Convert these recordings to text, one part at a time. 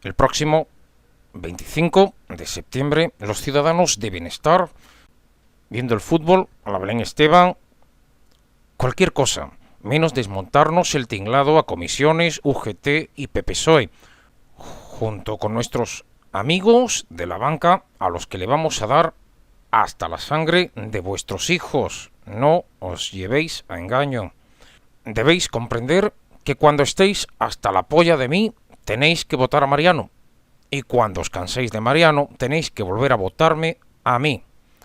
El próximo 25 de septiembre los ciudadanos deben estar viendo el fútbol a la Belén Esteban, cualquier cosa, menos desmontarnos el tinglado a comisiones, UGT y PPSOE, junto con nuestros amigos de la banca a los que le vamos a dar hasta la sangre de vuestros hijos. No os llevéis a engaño. Debéis comprender que cuando estéis hasta la polla de mí, tenéis que votar a Mariano. Y cuando os canséis de Mariano, tenéis que volver a votarme a mí.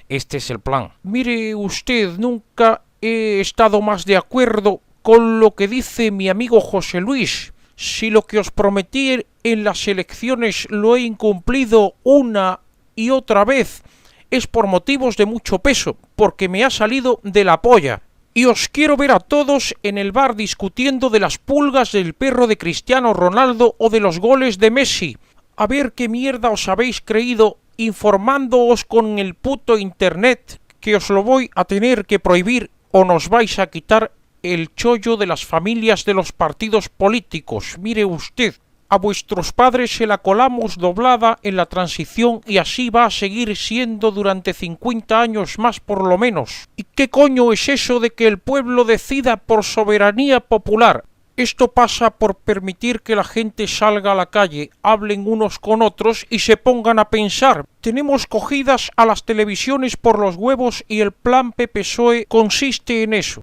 Este es el plan. Mire usted, nunca he estado más de acuerdo con lo que dice mi amigo José Luis. Si lo que os prometí en las elecciones lo he incumplido una y otra vez, es por motivos de mucho peso, porque me ha salido de la polla. Y os quiero ver a todos en el bar discutiendo de las pulgas del perro de Cristiano Ronaldo o de los goles de Messi. A ver qué mierda os habéis creído informándoos con el puto internet, que os lo voy a tener que prohibir o nos vais a quitar el chollo de las familias de los partidos políticos. Mire usted, a vuestros padres se la colamos doblada en la transición y así va a seguir siendo durante 50 años más por lo menos. ¿Y qué coño es eso de que el pueblo decida por soberanía popular? Esto pasa por permitir que la gente salga a la calle, hablen unos con otros y se pongan a pensar. Tenemos cogidas a las televisiones por los huevos y el plan PPSOE consiste en eso.